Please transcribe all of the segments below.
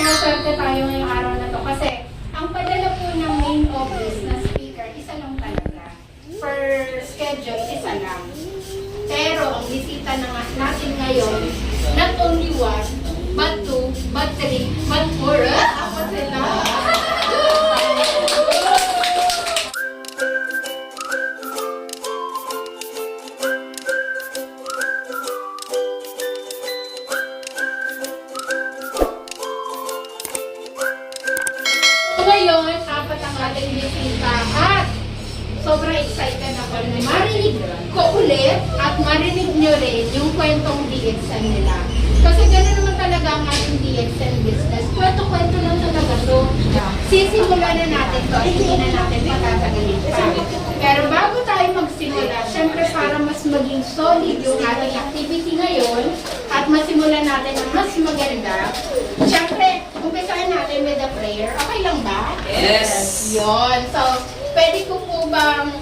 maswerte tayo ngayong araw na to kasi ang padala po ng main office na speaker, isa lang talaga. Per schedule, isa lang. Pero ang bisita natin ngayon, not only one, but two, but three, but four. Ako sila. Ngayon, apat ang ating bisita at sobrang excited ako na marinig ko ulit at marinig nyo rin yung kwentong DXN nila. Kasi gano'n naman talaga ang ating DXN business. Kwento-kwento lang talaga to. Sisimulan na natin to at hindi na natin patatagalin pa. Pero bago tayo magsimula, syempre para mas maging solid yung ating activity ngayon at masimulan natin na mas maganda, syempre, umpisahan natin with a prayer. Okay lang ba? Yes! Yun. So, pwede ko po bang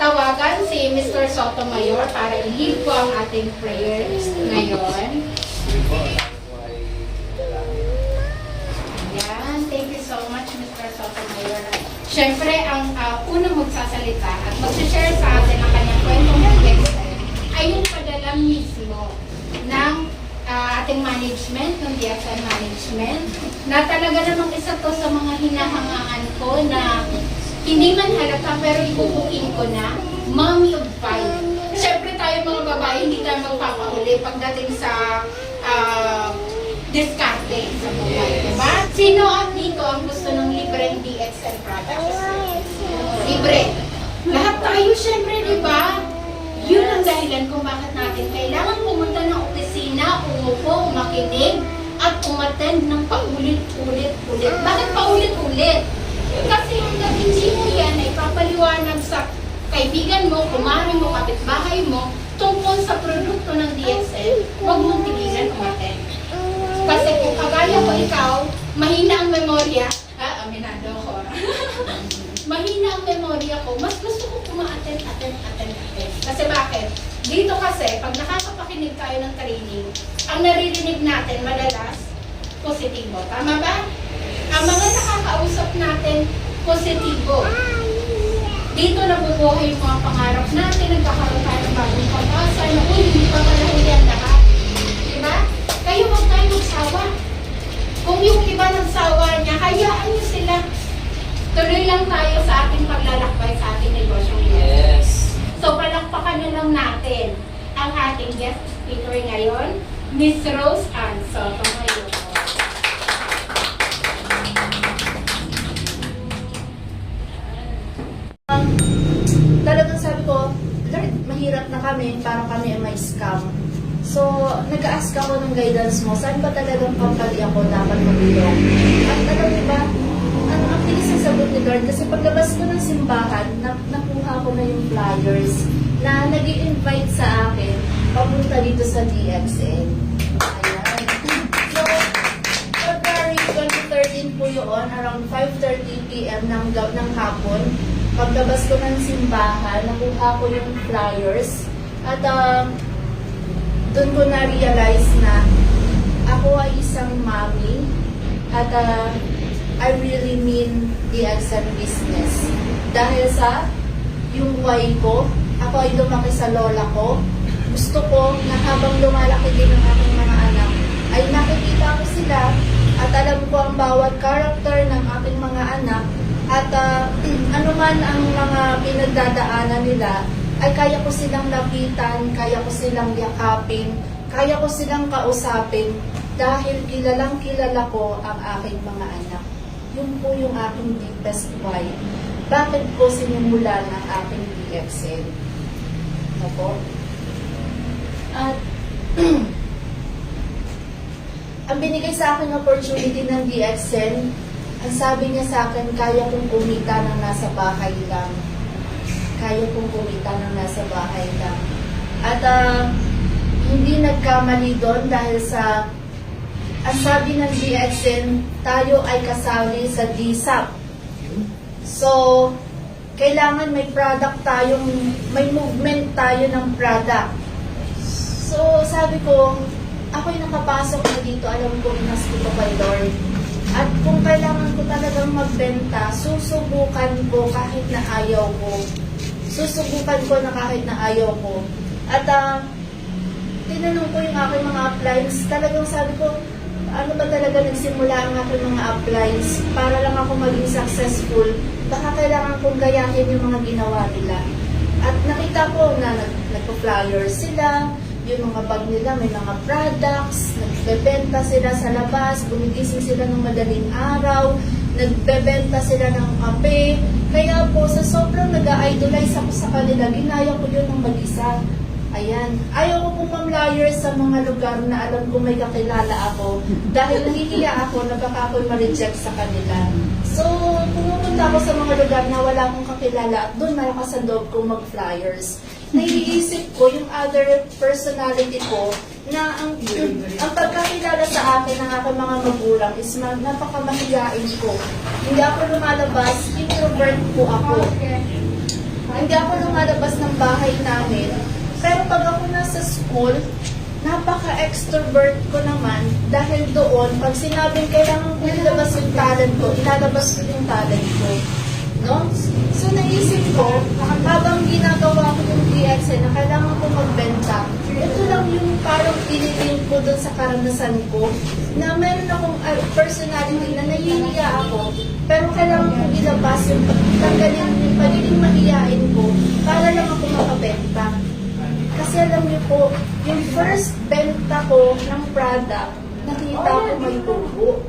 tawagan si Mr. Sotomayor para i-lead po ang ating prayers ngayon? Yan. Thank you so much, Mr. Sotomayor. Siyempre, ang unang magsasalita at mag-share sa atin ang kanyang kwentong DXN ay yung padala mismo ng ating management, ng DXN management, na talaga namang isa to sa mga hinahangaan ko na hindi man halata pero ipupuin ko na mommy of five. Siyempre tayo mga babae, hindi tayo magpapahuli pagdating sa discarte sa buhay, diba? Sino at dito ang gusto ng libreng DXN products? Libre. Lahat tayo siyempre, diba? Yun ang dahilan kung bakit natin kailangan pumunta ng opisina, umupo, makinig, at umattend ng paulit-ulit-ulit. Bakit paulit-ulit? Kasi hanggang hindi mo yan ay papaliwanag sa kaibigan mo, kumari mo, kapitbahay mo, tungkol sa produkto ng DXN, huwag mong tigilan umattend. Kasi kung kagaya ko ikaw, mahina ang memorya, aminado ko. Mahina ang memorya ko, mas gusto ko kuma-attend. Kasi bakit? Dito kasi, pag nakakapakinig tayo ng training, ang naririnig natin madalas, positibo. Tama ba? Ang mga nakakausap natin, positibo. Dito nabubuhay yung mga pangarap natin, nagkakaroon tayo ng bagong pag-asa, na hindi pa malahuli ang lahat. Diba? Kayo huwag tayo magsawa. Kung yung iba nagsawa niya, hayaan niyo sila. Tuloy lang tayo sa ating paglalakbay sa ating negosyo. Yes! So, palakpakan na lang natin ang ating guest speaker ngayon, Miss Rose Ann Sotomayor. Talagang sabi ko, Lord, mahirap na kami, parang kami ay may scam. So, nag-ask ako ng guidance mo, saan ba talagang company ako dapat magulong? At alam niyo ba, ang bilis ang sagot ni Lord, kasi paglabas ko ng simbahan, nakuha ko na yung flyers na nag-i-invite sa akin papunta dito sa DXN. Ayan. So, February 2013 po yun, around 5:30 p.m. ng hapon. Paglabas ko ng simbahan, nakuha ko yung flyers at doon ko na-realize na ako ay isang mommy at I really mean DXN business. Dahil sa yung why ko, ako ay lumaki sa lola ko. Gusto ko na habang lumalaki din ang aking mga anak, ay nakikita ko sila at alam ko ang bawat character ng aking mga anak at anuman ang mga pinagdadaanan nila, ay kaya ko silang lapitan, kaya ko silang yakapin, kaya ko silang kausapin dahil kilalang kilala ko ang aking mga anak. Yun po yung aking deepest why. Bakit ko sinimulan ang aking DXN? Opo. At ang binigay sa akin opportunity ng DXN, ang sabi niya sa akin, kaya kong kumita ng nasa bahay lang. Kaya kong kumita ng nasa bahay lang. At hindi nagkamali doon dahil sa ang sabi ng DXN, tayo ay kasali sa DSAP. So, kailangan may product tayong, may movement tayo ng product. So, sabi ko, ako'y nakapasok na dito, alam ko, inas ko to kay Lord. kung kailangan ko talagang magbenta, susubukan ko kahit na ayaw ko. Susubukan ko na kahit na ayaw ko. At tinanong ko yung aking mga appliance, talagang sabi ko, ano ba talaga nagsimula ang aking mga appliance para lang ako maging successful, baka kailangan kong gayahin yung mga ginawa nila. At nakita ko na nagpo-flyers sila, yung mga bag nila may mga products, nagbebenta sila sa labas, gumigising sila ng madaling araw, nagbebenta sila ng kape. Kaya po, sa sobrang nag-idolize ako sa kanila, ginaya ko yun ng mag-isa. Ayan. Ayaw ko pong mam-flyers sa mga lugar na alam ko may kakilala ako dahil nahihiya ako na baka ako'y ma-reject sa kanila. So, pumupunta ako sa mga lugar na wala akong kakilala at doon malakas ang loob kong mag-flyers. Naiisip ko yung other personality ko na ang pagkakilala sa akin ng aking mga magulang is napakamahiyain ko. Hindi ako lumalabas, introvert po ako. Hindi ako lumalabas ng bahay namin. Pero pag ako nasa school, napaka-extrovert ko naman dahil doon, pag sinabing kailangan ko ilabas yung talent ko, ilalabas ko yung talent ko. No? So naisip ko, habang ginagawa ko yung DXN na kailangan ko magbenta, ito lang yung parang pinilin ko doon sa karanasan ko, na meron akong personality na nahihiya ako, pero kailangan ko ilabas yung tanggalin yung pagiging mahiyain ko para lang ako makabenta. Kasi alam niyo po, yung first benta ko ng product, nakita ko may tubo.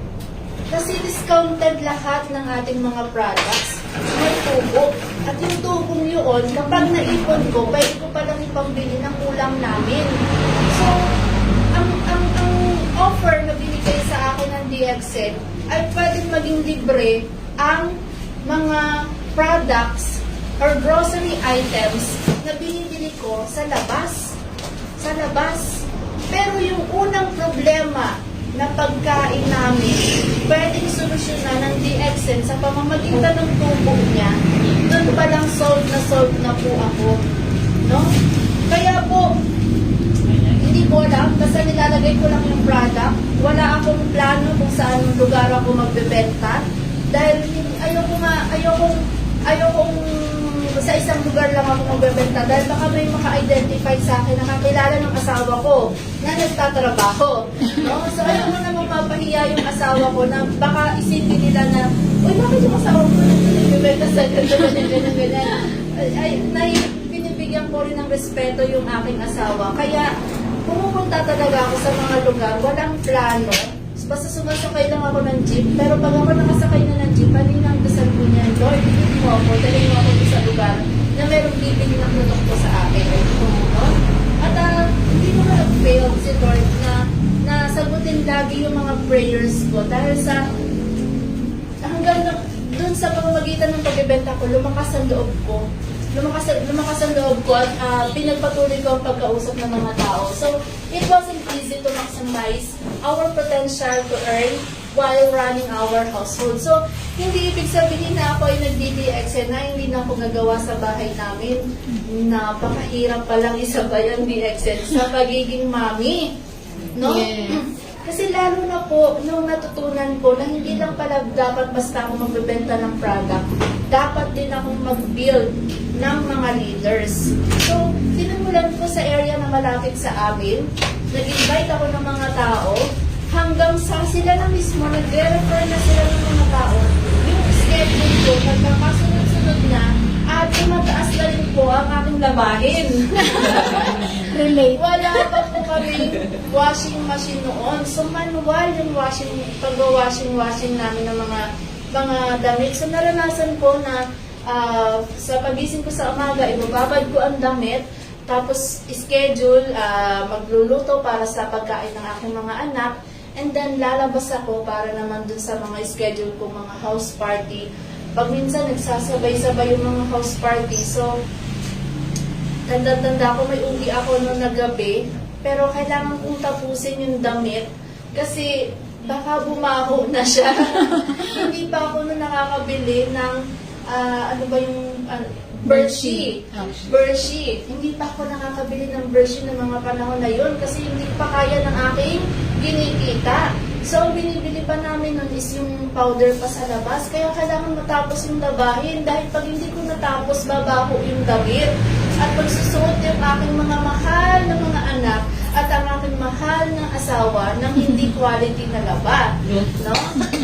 Kasi discounted lahat ng ating mga products, may tubo. At yung tubong yun, kapag naipon ko, pwede ko palang ipambili ng ulam namin. So, ang offer na binigay sa akin ng DXN ay pwedeng maging libre ang mga products or grocery items na binibili ko sa labas. Sa labas. Pero yung unang problema na pagkain namin, pwedeng solusyonan ng DXN sa pamamagitan ng tubo niya, doon palang solve na po ako. No? Kaya po, hindi ko alam, basta nilalagay ko lang yung product, wala akong plano kung saan lugar ako magbebenta, dahil ayokong sa isang lugar lang ako magbebenta dahil baka may maka-identify sa akin na kakilala ng asawa ko na nagtatrabaho. No? So ayaw mo namang mapahiya yung asawa ko na baka isipin nila na, uy, bakit yung asawa ko nagbebenta sa ganyan. Ay, binibigyan ko rin ng respeto yung aking asawa. Kaya pumupunta talaga ako sa mga lugar, walang plano. Basta sumasakay lang ako ng jeep, pero pag ako nakasakay na ng jeep, kanina ang dasal ko niya, Lord, bigyan mo ako, dalhin mo ako sa lugar na merong bibili ng produkto sa akin. No? At hindi ko na nag-fail si Lord na sagutin lagi yung mga prayers ko dahil sa hanggang dun sa pamamagitan ng pagbebenta ko, lumakas ang loob ko. Lumakas ang loob ko at pinagpatuloy ko ang pagkausap ng mga tao. So, it wasn't easy to maximize our potential to earn while running our household. So, hindi ibig sabihin na ako ay nag-DXN na hindi na ako gagawa sa bahay namin. Napakahirap palang isabay ang DXN sa pagiging mami. No? Yes. Kasi lalo na po, nung natutunan ko na hindi lang pala dapat basta ako magbebenta ng product, dapat din akong mag-build ng mga leaders. So, sinimulan ko sa area na malapit sa amin, nag-invite ako ng mga tao, hanggang sa sila na mismo, nag-refer na sila ng mga tao, yung schedule ko, nagkakasunod-sunod na, at mataas na rin po ang aking labahin. Relate. Wala pa po kami washing machine noon. So, manual yung pag-washing namin ng mga damit. So, naranasan ko na sa pagising ko sa umaga, ibababad ko ang damit, tapos schedule, magluluto para sa pagkain ng aking mga anak, and then lalabas ako para naman dun sa mga schedule ko, mga house party. Pag minsan nagsasabay-sabay yung mga house party, so tanda-tanda ko, may uwi ako noon na gabi, pero kailangan kong tapusin yung damit kasi baka bumaho na siya. Hindi pa ako noon nakakabili ng Bershey. Bershey. Hindi pa ako nakakabili ng Bershey ng mga panahon na yun kasi hindi pa kaya ng aking ginikita. So, ang binibili pa namin nun is yung powder pa sa labas. Kaya kailangan matapos yung labahin. Dahil pag hindi ko natapos, babaho yung damit. At pagsusuot yung aking mga mahal na mga anak at ang aking mahal na asawa ng hindi quality na laba. No?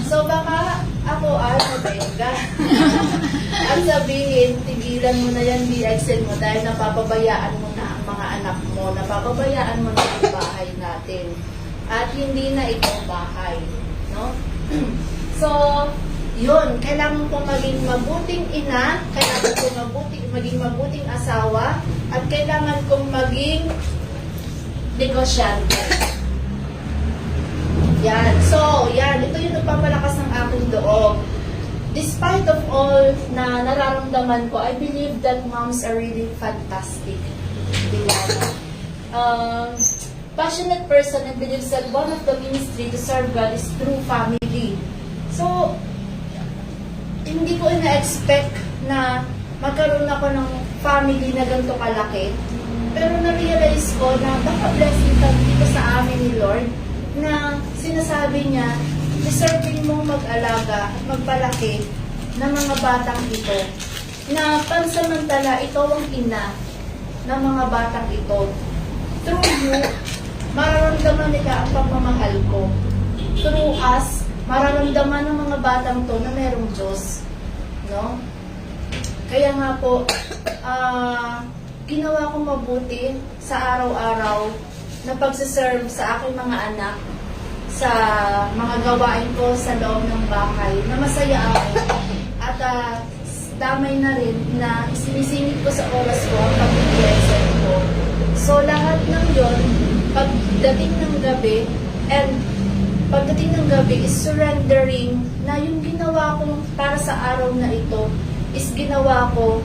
So, baka ako ay mabenga. At sabihin, tigilan mo na yan, DXL mo, dahil napapabayaan mo na ang mga anak mo, napapabayaan mo na ang bahay natin. At hindi na ito bahay. No? So, yun, kailangan kong maging mabuting ina, kailangan kong maging mabuting asawa, at kailangan kong maging negosyante. Yan. So, yan. Ito yung nagpapalakas ng aking loob. Despite of all na nararamdaman ko, I believe that moms are really fantastic. Diba? Passionate person and believes that one of the ministry to serve God is through family. So, hindi ko ina-expect na magkaroon ako ng family na ganito kalaki. Pero na-realize ko na baka blessing dito sa amin ni Lord na sinasabi niya, deserving mong mag-alaga at magpalaki ng mga batang ito. Na pansamantala, ikaw ang ina ng mga batang ito. Through you, mararamdaman nila ang pagmamahal ko. Through us, mararamdaman ng mga batang to na merong Diyos. No? Kaya nga po, ginawa ko mabuti sa araw-araw na pagsiserve sa aking mga anak sa mga gawain ko sa loob ng bahay na masaya ako. At damay na rin na isinisingit ko sa oras ko ang pag-present ko. So lahat ng yon, pagdating ng gabi is surrendering na yung ginawa ko para sa araw na ito is ginawa ko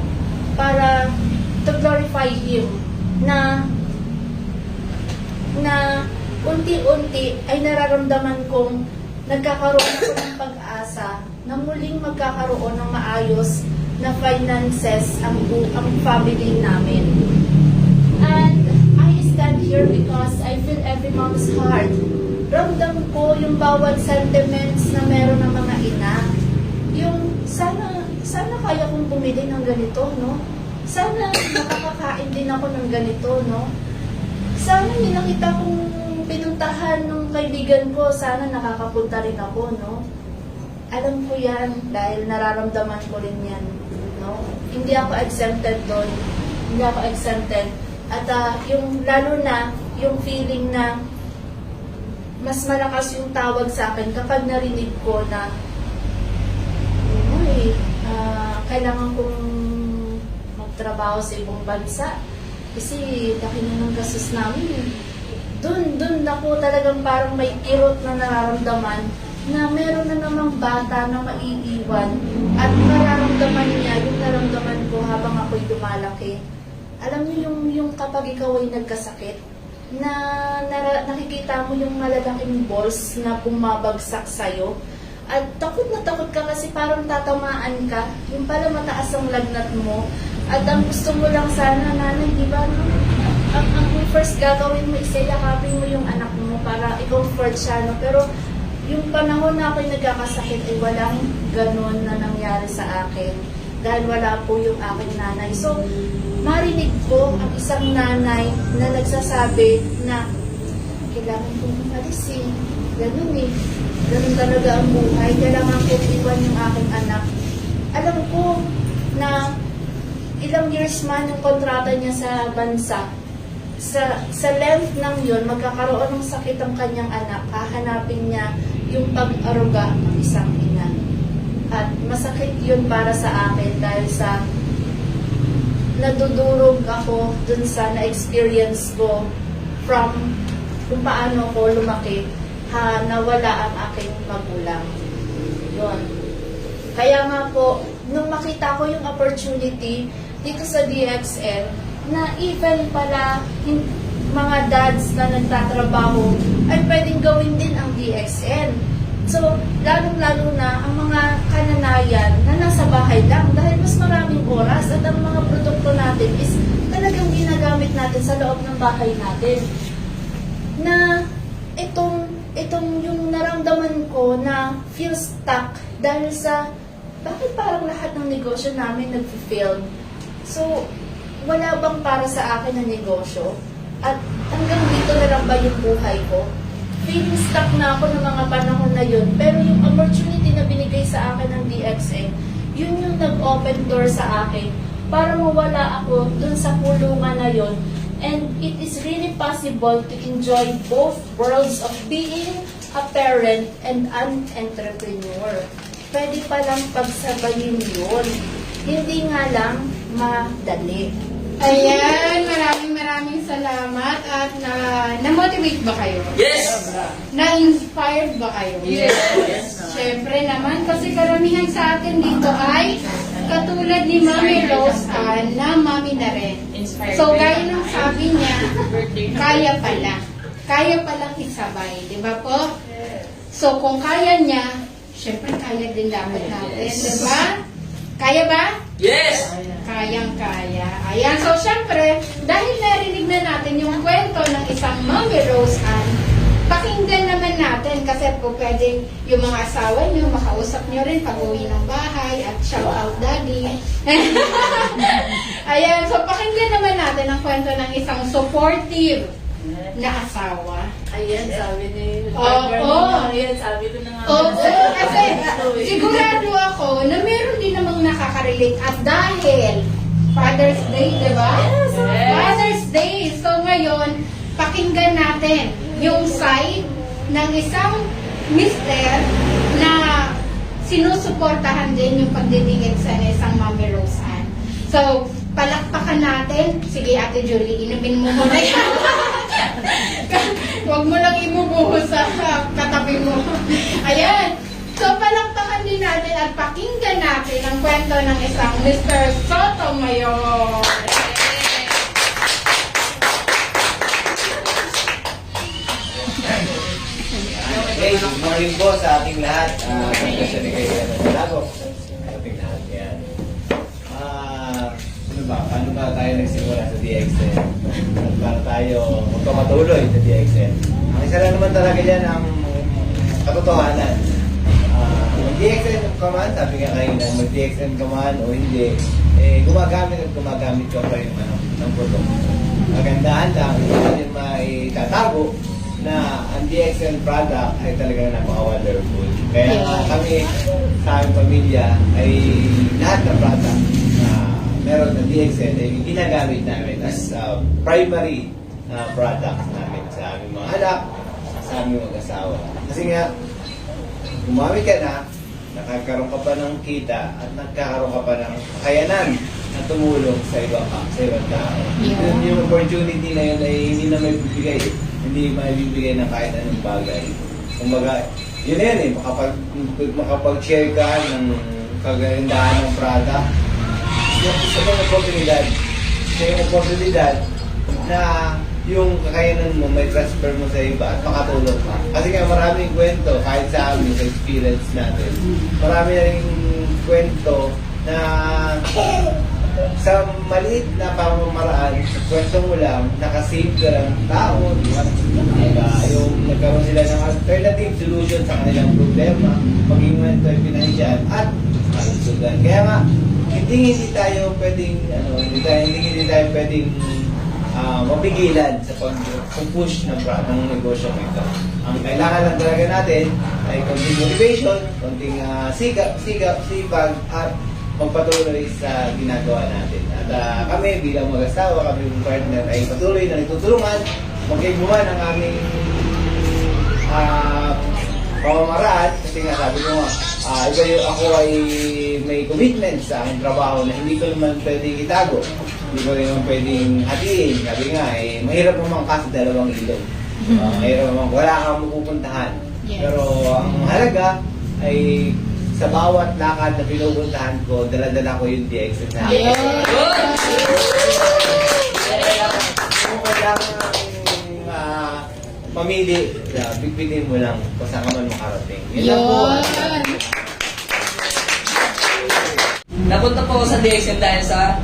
para to glorify Him na unti-unti ay nararamdaman kong nagkakaroon ako ng pag-asa na muling magkakaroon ng maayos na finances ang family namin. And I stand here because I feel every mom's heart. Ramdam ko yung bawat sentiments na meron ng mga ina. Yung sana kaya kong bumili ng ganito, no? Sana makakakain din ako ng ganito, no? Sana yung nakita kong pinuntahan ng kaibigan ko, sana nakakapunta rin ako, no? Alam ko yan dahil nararamdaman ko rin yan, no? Hindi ako exempted doon. Hindi ako exempted. At yung lalo na, yung feeling na mas malakas yung tawag sa akin kapag narinig ko na kailangan kong magtrabaho sa ibang bansa kasi laki na ng gastos namin. Doon ako talagang parang may kirot na nararamdaman na meron na namang bata na maiiwan at nararamdaman niya yung naramdaman ko habang ako'y lumalaki. Alam niyo yung kapag ikaw ay nagkasakit, na nakikita mo yung malalaking balls na bumabagsak sa'yo, at takot na takot ka kasi parang tatamaan ka, yung pala mataas ang lagnat mo, at ang gusto mo lang sana, nanay, di ba, no? Ang first gagawin mo is yakapin mo yung anak mo para i-comfort siya, no? Pero yung panahon na ako'y nagkakasakit ay walang ganun na nangyari sa akin dahil wala po yung aking nanay. So, marinig ko ang isang nanay na nagsasabi na kailangan kong umalis eh. Ganun eh. Ganun talaga ang buhay. Kailangan kong iwan yung aking anak. Alam ko na ilang years man yung kontrata niya sa bansa. Sa length ng yun, magkakaroon ng sakit ang kanyang anak. Hahanapin niya yung pag-aruga ng isang ina. At masakit yun para sa akin dahil sa nadudurog ako dun sa na-experience ko from kung paano ko lumaki nawala ang aking magulang. Yun. Kaya nga po, nung makita ko yung opportunity dito sa DXL, na even pala mga dads na nagtatrabaho ay pwedeng gawin din ang DXL. So, lalong-lalo na ang mga kananayan na nasa bahay lang dahil mas maraming oras at ang mga produkto natin is talagang ginagamit natin sa loob ng bahay natin. Na itong itong yung naramdaman ko na feel stuck dahil sa bakit parang lahat ng negosyo namin nag-fail. So, wala bang para sa akin na negosyo? At hanggang dito na lang ba yung buhay ko? Feeling stuck na ako ng mga panahon na yun. Pero yung opportunity na binigay sa akin ng DXN, yun yung nag-open door sa akin para mawala ako dun sa kulungan na yun. And it is really possible to enjoy both worlds of being a parent and an entrepreneur. Pwede palang pagsabayin yun. Hindi nga lang madali. Ayan, maraming salamat at na-motivate ba kayo? Yes! Na-inspired ba kayo? Yes! Siyempre naman, kasi karamihan sa atin dito ay katulad ni Mami Rose Ann na mami na rin. So, gaya ng sabi niya, kaya pala. Kaya palang isabay, di ba po? So, kung kaya niya, siyempre kaya din dapat natin, di ba? Kaya ba? Yes! Kayang-kaya. Ayan, so syempre, dahil narinig na natin yung kwento ng isang Mami Rose Ann, pakinggan naman natin kasi po pwedeng yung mga asawa nyo, makausap nyo rin pag uwi ng bahay at shout out daddy. Ayan, so pakinggan naman natin ang kwento ng isang supportive na asawa. Ayan, sabi ni Oo. Ayan, sabi ko na nga. Oo, kasi sigurado ako na meron din namang nakaka-relate at dahil Father's Day, di ba? Yes. Father's Day. So ngayon, pakinggan natin yung side ng isang mister na sinusuportahan din yung pagdidingit sa isang Mami Rose Ann. So, palakpakan natin. Sige, Ate Julie, inumin mo muna yan. Huwag mo lang imubuhos sa katabi mo. Ayan. So, palakpakan din natin at pakinggan natin ang kwento ng isang Mr. Sotomayor. Okay, good morning po sa ating lahat. Pagkasya ni kayo sa Lagok. Sa ating lahat. Yan. Ano ba? Paano ba tayo nagsimula sa DXN? At para tayo magpapatuloy sa DXN? Ang isa lang naman talaga dyan ang katotohanan. Mag-DXN ka man, sabi nga kayo na mag-DXN ka man o hindi, gumagamit ka pa rin ng product. Magandahan lang, hindi natin maitatago na ang DXN product ay talagang napaka-wonderful. Kaya kami sa aming pamilya ay lahat ng product na meron ng DXN ay ginagamit namin as primary product namin sa aming mga anak, sa aming mag-asawa. Kasi nga, gumamit ka na, nakakaroon ka pa ng kita at nagkakaroon ka pa ng kakayanan na tumulong sa ibang tao. Yeah. Yung opportunity na yun ay hindi na may bibigay. Hindi maibibigay ng kahit anong bagay. Kumbaga, yun na yun eh, makapag-share ka ng kagandahan ng product. Isa pang oportunidad. Isa yung oportunidad na yung kakayanan mo, may transfer mo sa iba at makatulong ka. Kasi nga maraming kwento, kahit sa amin, sa experience natin, marami na rin kwento na sa maliit na pamamaraan, sa kwento mo lang, nakasave ka ng tao, di ba? Yung nagkaroon sila ng alternative solution sa kanilang problema, maging ito ay pinahidyan at kalusugan. Kaya nga, hindi tayo pwedeng, hindi tayo pwedeng mapigilan sa pag-push ng negosyo ito. Ang kailangan lang talaga natin ay konting motivation, konting sipag, at magpatuloy sa ginagawa natin. At kami bilang mag-asawa, kami yung partner ay patuloy na nagtutulungan, magkaibuman ang aming pamamaraan. Kasi nga sabi ko ako ay may commitment sa aking trabaho na hindi ko naman pwedeng itago. Hindi ko rin naman pwedeng hatiin. Sabi nga, mahirap naman kasi dalawang ilog. Mahirap naman, wala kang mapupuntahan. Yes. Pero ang mahalaga ay sa bawat lakad na pinupuntahan ko, dala-dala ko yung DXN na ako. Kung kailangan mamili, pipiliin mo lang kung saan ka man makarating. Yun lang po. Napunta po ako sa DXN dahil sa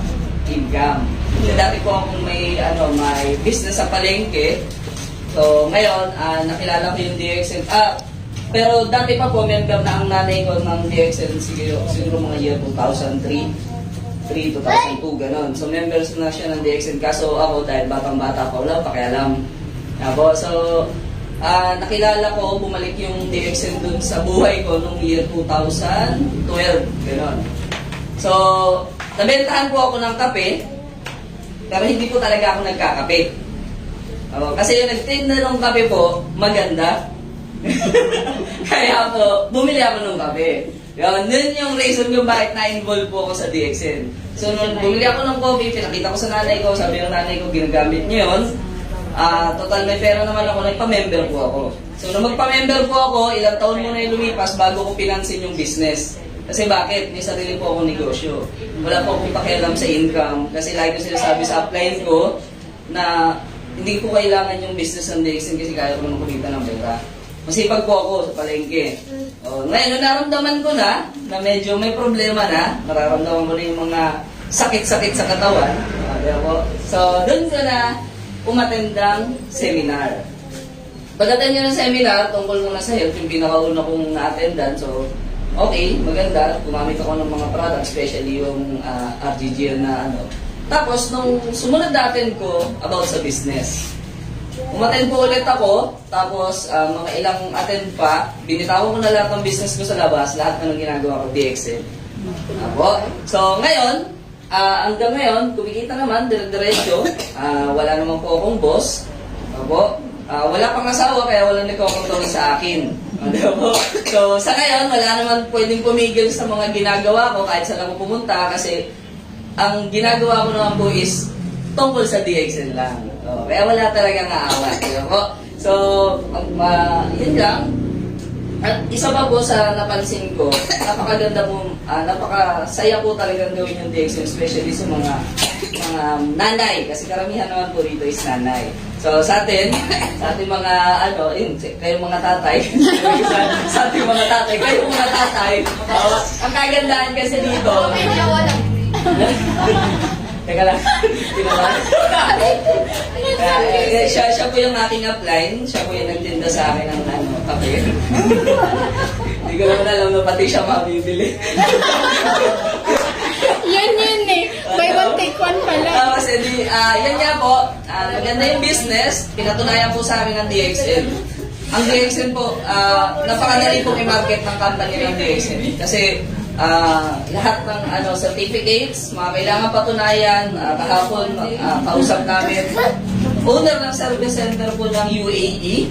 income. Dati po akong may business sa palengke. So, ngayon, nakilala ko yung DXN. Pero dati pa po, member na ang nanay ko ng DXN siguro mga year 2003, 2002, ganon. So, members na siya ng DXN. Kaso ako, dahil batang-bata pa, wala pakialam. Ako, so, nakilala ko, bumalik yung DXN dun sa buhay ko nung year 2012, ganon. So, nabentahan po ako ng kape, pero hindi po talaga ako nagkakape. Kasi yung nagtinda ng kape po, maganda. Kaya po, bumili ako ng kape. Yun yung reason kung bakit na-involve po ako sa DXN. So, nung bumili ako ng coffee, pinakita ko sa nanay ko, sabi ng nanay ko, ginagamit niyo yun. Total may pera naman ako, nagpa-member po ako. So, nung magpa-member po ako, ilang taon muna yung lumipas bago ko pinansin yung business. Kasi bakit? May sarili po akong negosyo. Wala po akong pakialam sa income. Kasi lagi ko sinasabi sa upline ko na hindi ko kailangan yung business ng DXN kasi kaya ko naman kumita ng pera. Masipag po ako sa palengke. Ngayon, naramdaman ko na medyo may problema na. Nararamdaman ko na yung mga sakit-sakit sa katawan. So, doon ko na umatendang seminar. Pag-attend nyo ng seminar, tungkol muna sa health, yung pinakauna kong na-attendan. So, okay, maganda. Gumamit ako ng mga products, especially yung RGGL na ano. Tapos, nung sumunod na-attend ko about sa business. Umattend po ulit ako, tapos mga ilang attend pa, binitawan ko na lahat ng business ko sa labas, lahat ng ginagawa ko DXN. Apo. So ngayon, hanggang ngayon, kumikita naman, dire-diretso, wala naman po akong boss. Apo. Wala pang asawa, kaya wala nagkokontrol sa akin. Apo. So sa ngayon, wala naman pwedeng pumigil sa mga ginagawa ko kahit saan ako pumunta, kasi ang ginagawa ko naman po is tungkol sa DXN lang. Kaya wala talagang aawat. So, yun lang. At isa pa po sa napansin ko, napakaganda po, napakasaya po talagang gawin yung DXN, especially sa mga nanay. Kasi karamihan naman po rito is nanay. So, sa ating mga, kayong mga tatay, sa ating mga tatay, kayong mga tatay, ang kagandahan kasi dito, teka lang, siya po yung aking upline, siya po yung nagtinda sa akin ng kape. Hindi ko naman alam na pati siya mabibili. Yan eh. Buy one, take one pala. Kasi yan nga po, maganda yung business, pinatunayan po sa amin ng DXN. Ang DXN po, napakadali po i-market ng company ng DXN. Kasi lahat ng certificates, mga kailangan patunayan, kahapon, kausap namin. Owner ng service center po ng UAE.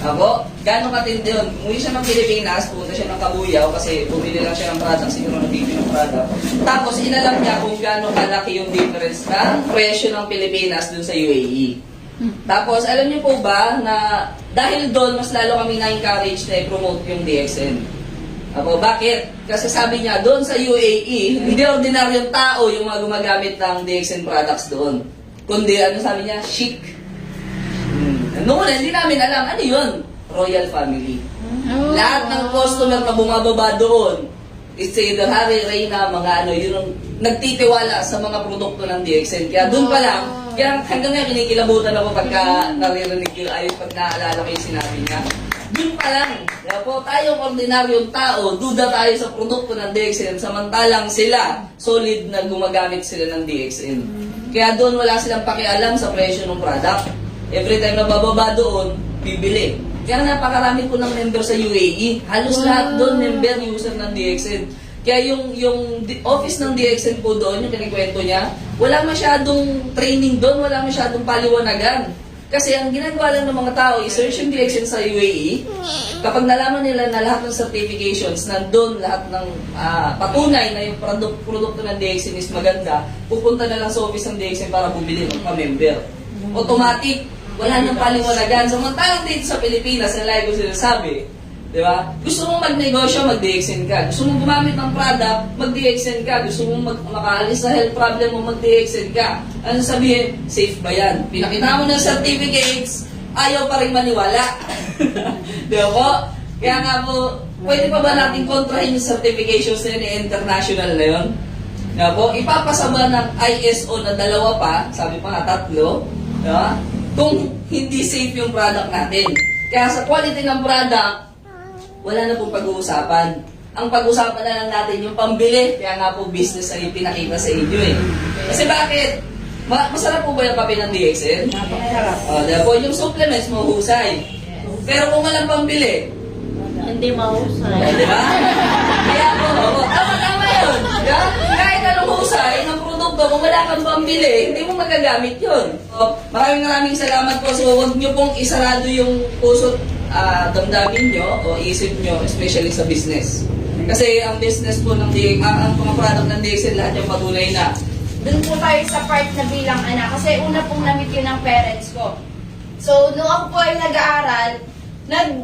Ako, gano'ng katindi yun. Umuwi siya ng Pilipinas, pumunta siya ng Kabuyaw kasi bumili lang siya ng product, siguro nabibili ng product. Tapos inalam niya kung gano'ng kalaki yung difference ng presyo ng Pilipinas dun sa UAE. Tapos, alam niyo po ba na dahil doon, mas lalo kami na-encourage na i-promote yung DXN. Ako, bakit? Kasi sabi niya, doon sa UAE, hindi ordinaryong tao yung mga gumagamit ng DXN products doon. Kundi, sabi niya, chic. Noong una, hindi namin alam, ano yun? Royal family. Lahat ng customer na bumababa doon, it's either Harry, Reyna, mga yun ang nagtitiwala sa mga produkto ng DXN. Kaya doon pa lang, kaya hanggang ngayon kinikilabutan ako pagka naririnig yun, pag naalala ko yung sinabi niya. Doon pa lang, kaya po tayong ordinaryong tao, duda tayo sa produkto ng DXN, samantalang sila, solid na gumagamit sila ng DXN. Kaya doon wala silang pakialam sa presyo ng product. Every time na bababa doon, bibili. Kaya napakarami po ng member sa UAE. Halos lahat doon member, user ng DXN. Kaya yung office ng DXN po doon, yung kinikwento niya, wala masyadong training doon, wala masyadong paliwanagan. Kasi ang ginagawa lang ng mga tao, i-search yung DXN sa UAE, kapag nalaman nila na lahat ng certifications, nandun lahat ng patunay na yung produkto ng DXN is maganda, pupunta na lang sa office ng DXN para bumili ng pa-member. Automatic, wala nang paliwanagan. Samantalang dito sa Pilipinas, na lagi ko sinasabi, di ba? Gusto mong magnegosyo, mag-DXN ka. Gusto mong gumamit ng product, mag-DXN ka. Gusto mong makaalis sa health problem mo, mag-DXN ka. Ano sabihin? Safe ba yan? Pinakita mo ng certificates, ayaw pa rin maniwala. Di ba po? Kaya nga po, pwede pa ba natin kontrahin yung certifications na yun, international na yun? Di ba po? Ipapasaba ng ISO na 2 pa, sabi pa nga 3, di ba? kung hindi safe yung product natin. Kaya sa quality ng product, wala na pong pag-uusapan. Ang pag-uusapan na lang natin yung pambili. Kaya nga po business ay pinakita sa inyo eh. Kasi bakit? Masarap po ba yung kape ng DXN? Napakasarap. Dahil po yung supplements mahusay. Pero kung walang pambili, Hindi mahusay. di ba? Kaya po, tama yun. Diba? Kahit anong husay ng produkto, kung wala kang pambili, hindi mo magagamit yun. Maraming salamat po. So, huwag nyo pong isarado yung puso't damdamin nyo o isip nyo, especially sa business. Kasi ang business po ng ang mga product ng DXN, lahat yung patuloy na. Doon po tayo sa part na bilang anak. Kasi una pong namit yun ng parents ko. So, nung ako po ay nag-aaral,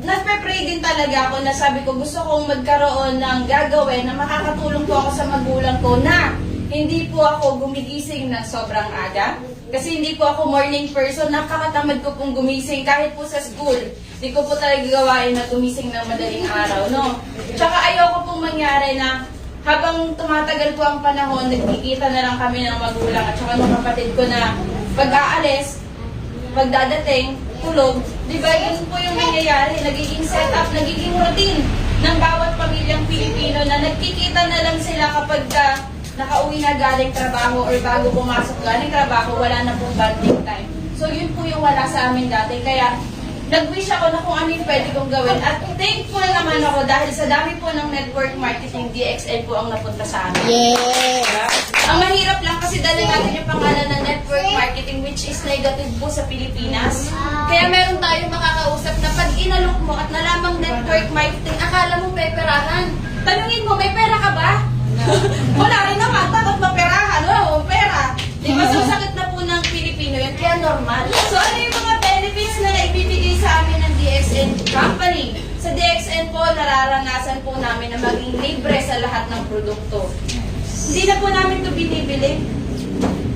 nagpe-pray din talaga ako na sabi ko, gusto kong magkaroon ng gagawin na makakatulong po ako sa magulang ko na hindi po ako gumigising ng sobrang aga. Kasi hindi po ako morning person, nakakatamad ko pong gumising kahit po sa school. Hindi ko po talaga gawain na gumising ng madaling araw, no? Tsaka ayoko pong mangyari na habang tumatagal po ang panahon, nagkikita na lang kami ng magulang at saka ng kapatid ko na pag-aalis, pagdadating, tulog, di ba yun po yung nangyayari, nagiging setup, nagiging routine ng bawat pamilyang Pilipino na nagkikita na lang sila kapag nakauwi na galing trabaho or bago pumasok galing trabaho, wala na pong bonding time. So yun po yung wala sa amin dati, kaya nag-wish ako na kung ano yung pwede kong gawin. At thankful naman ako dahil sa dami po ng network marketing, DXN po ang napunta sa amin. Yes! Ang mahirap lang kasi dala natin yung pangalan ng network marketing which is negative po sa Pilipinas. Kaya meron tayong makakausap na pag inalok mo at nalamang network marketing, akala mo may perahan. Tanungin mo, may pera ka ba? Wala rin naman, takot maperahan. Wala mo pera. Di ba? So, sakit na po ng Pilipino yan, kaya normal. So, ano yung mga benefits na ibibigay sa amin ng DXN company? Sa DXN po, nararanasan po namin na maging libre sa lahat ng produkto. Hindi na po namin ito binibili.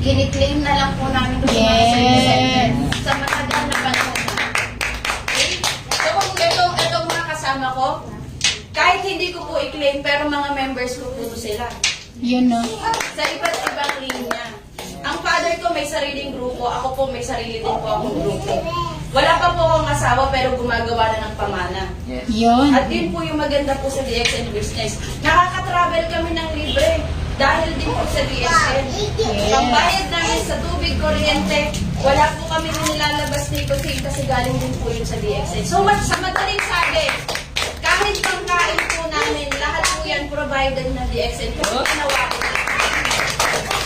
Kiniklaim na lang po namin ito sa mga service center sa matagal na panahon na. Okay? So kung itong mga kasama ko, kahit hindi ko po i-claim, pero mga members ko po sila. Yun, no? Sa iba't ibang linya. Ang father ko may sariling grupo, ako po may sarili din po akong grupo. Wala pa po akong asawa pero gumagawa na ng pamana. Yun. At yun po yung maganda po sa DXN business. Nakaka-travel kami ng libre dahil din po sa DXN. Pambayad namin sa tubig, kuryente, wala po kami nilalabas ni Kusing kasi galing din po yun sa DXN. So sa madaling sabi, kahit pangkain po namin, lahat po yan provided ng DXN. Kasi ginawa ko na.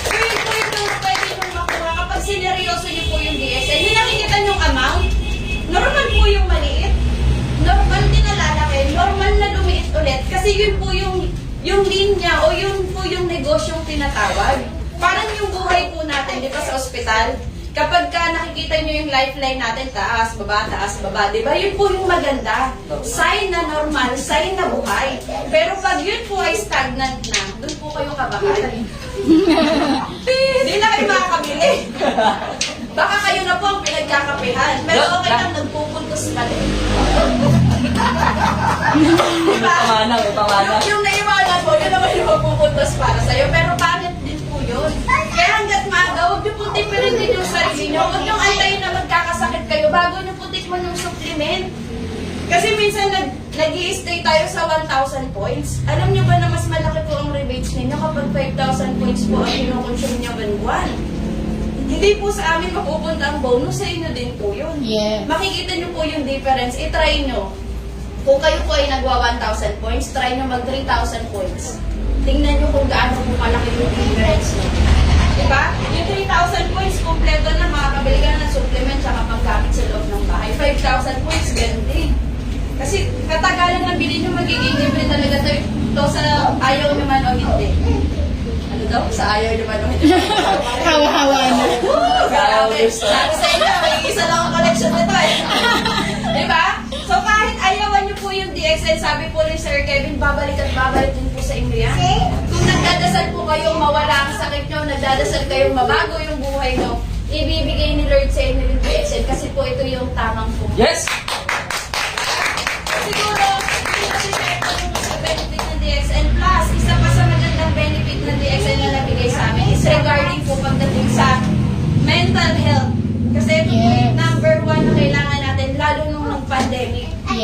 Pwede po yung pwede nyo makuha kapag sineryoso nyo po yung DXN. Hindi nakikita yung amount. Normal po yung maliit. Normal din na lalaki. Normal na lumiit ulit. Kasi yun po yung linya o yun po yung negosyong tinatawag. Parang yung buhay po natin, di ba sa ospital? Kapag ka nakikita nyo yung lifeline natin, taas, baba, di ba? Yun po yung maganda. Sign na normal, sign na buhay. Pero pag yun po ay stagnant na, doon po kayo kabahan. Hindi na kayo makakabili. Baka kayo na po ang pinagkakapihan. Pero okay lang, nagpupuntos pa rin. Diba? May pamana. Yung naiwanan mo, yun naman yung magpupuntos para sa'yo. Pero pangit din po yun. Kaya hanggat maaga, huwag niyo po tipirin din yung sarili niyo. Huwag niyo antayin na magkakasakit kayo bago niyo po tikman yung supplement. Kasi minsan nag-i-stay tayo sa 1,000 points. Alam niyo ba na mas malaki po ang rebates ninyo kapag 5,000 points po ang kinukonsume niyo buwan? Hindi po sa amin mapupunta ang bonus, sa inyo din po yun. Yeah. Makikita niyo po yung difference, i-try niyo. Kung kayo po ay nagwa 1,000 points, try niyo mag 3,000 points. Tingnan niyo kung gaano po malaki yung difference niyo. Diba? Yung 3,000 points, kompleto na, makakabili ka na ng supplement tsaka panggamit sa loob ng bahay. 5,000 points, ganun din. Kasi katagalan ng bilhin nyo, magiging libre talaga to sa ayaw naman o hindi. Ano daw? Sa ayaw naman o hindi. Hawa-hawa na. Grabe. Sabi sa inyo, may isa lang ang collection nito eh. Diba? So kahit ayawan nyo po yung DXN, sabi po ni Sir Kevin, babalik at babalik din po sa inyo yan. Kung nagdadasal po kayong mawala ang sakit nyo, nagdadasal kayong mabago yung buhay nyo, ibibigay ni Lord sa inyo yung DXN kasi po ito yung tamang po. Yes! Siguro, yung benefit ng DXN Plus, isa pa sa magandang benefit ng DXN na nabigay sa amin is regarding po pagdating sa mental health. Kasi ito po yung number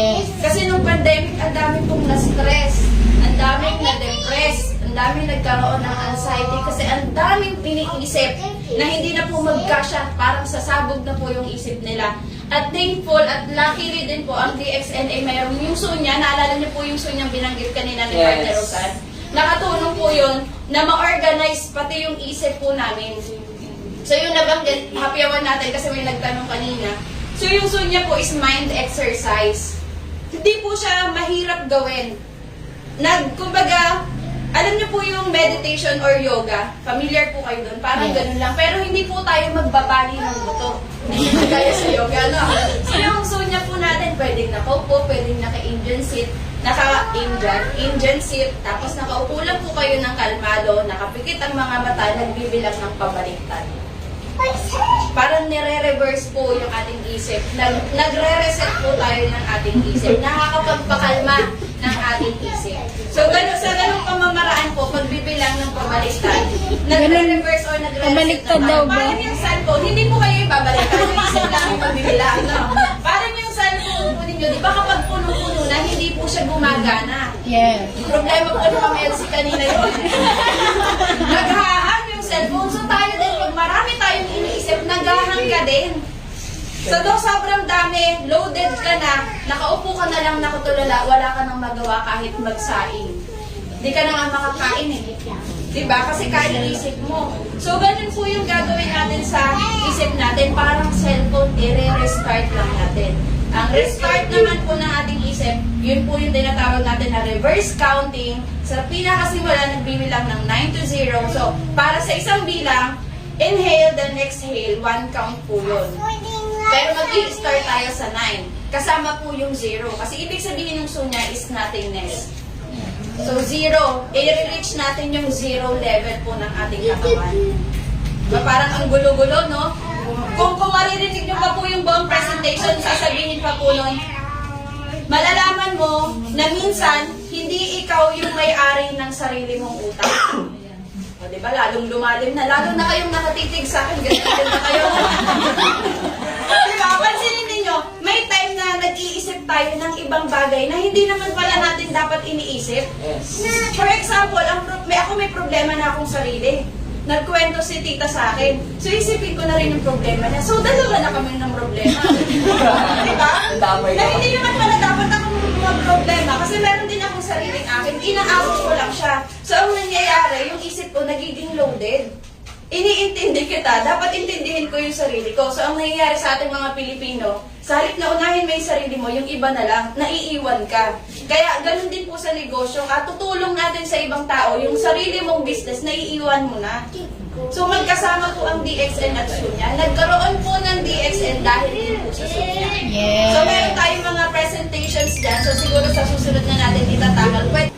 Yes. Kasi nung pandemic, ang dami pong na-stress, ang daming na-depress, ang daming nagkaroon ng anxiety kasi ang daming iniisip na hindi na po magkasya, parang sasabog na po yung isip nila. At thankful at lucky din po ang DXNA mayroon yung sunya, naalala niyo po yung sunyang binanggit kanina ni Yes. Partner Rosan. Nakatulong po yun na ma-organize pati yung isip po namin. So yung nabanggit, happyawan natin kasi may nagtanong kanina. So yung sunya po is mind exercise. Hindi po siya mahirap gawin. Kumbaga, alam niyo po yung meditation or yoga, familiar po kayo doon, parang ganun lang. Pero hindi po tayo magbabali ng buto. Kaya sa yoga, no? So yung sunya po natin, pwedeng nakaupo, pwedeng naka-Indian sit, Indian sit, tapos nakaupo lang po kayo ng kalmado, nakapikit ang mga mata, nagbibilang ng pabaliktad. Parang nire-reverse po yung ating isip. Nagre-reset po tayo ng ating isip. Nakakapagpakalma ng ating isip. So, sa ganung pamamaraan po, pagbibilang ng pabaliktad, nagre-reverse or nagre-reset Pabaliktad na daw tayo. ba? Parang yung cellphone, hindi po kayo ibabaliktad. Yung isip lang yung pagbibilang. No? Parang yung cellphone po ninyo, di ba kapag puno-puno na, hindi po siya gumagana. Yes. Problema ko ano Ma'am Elsie kanina yun. Naghahang yung cellphone. So tayo din, pag marami tayong iniisip, naghahang ka din. So daw sobrang dami, loaded ka na, nakaupo ka na lang nakatulala, wala ka nang magawa kahit magsaing. Hindi ka na nga makakain eh. Diba? Kasi kaya isip mo. So ganun po yung gagawin natin sa isip natin, parang cellphone, i-restart lang natin. Ang restart naman po ng ating isip, yun po yung tinatawag natin na reverse counting. Sa pinakasimula, nagbibilang ng 9 to 0. So, para sa isang bilang, inhale, then exhale, 1 count po yun. Pero mag-i-start tayo sa 9. Kasama po yung 0. Kasi ibig sabihin ng sunya is nothingness. So, 0. I-reach natin yung 0 level po ng ating katawan. Parang ang gulo-gulo, no? Kung maririnig nyo pa po yung buong presentation, sasabihin pa po nun, malalaman mo na minsan, hindi ikaw yung may-ari ng sarili mong utak. O, diba? Lalong lumalim na. Lalo na kayong nakatitig sa akin. Ganyan na kayo. Diba? Pansinin ninyo, may time na nag-iisip tayo ng ibang bagay na hindi naman pala natin dapat iniisip. Yes. For example, ako may problema na akong sarili. Nagkwento si tita sa akin. So, isipin ko na rin yung problema niya. So, dalawa na kami ng problema. Diba? Damay Na ka. hindi naman pala dapat akong problema kasi meron din akong sariling akin. Inaawit ko lang siya. So, ang nangyayari, yung isip ko nagiging loaded. Iniintindi kita, dapat intindihin ko yung sarili ko. So, ang nangyayari sa ating mga Pilipino, sa halip na unahin mo yung sarili mo, yung iba na lang, naiiwan ka. Kaya, ganun din po sa negosyo. At tutulong natin sa ibang tao, yung sarili mong business, naiiwan mo na. So, magkasama po ang DXN at Sunya. Nagkaroon po ng DXN dahil din po sa Sunya. Yes. So, meron tayong mga presentations dyan. So, siguro sa susunod na natin itatangal. Pwede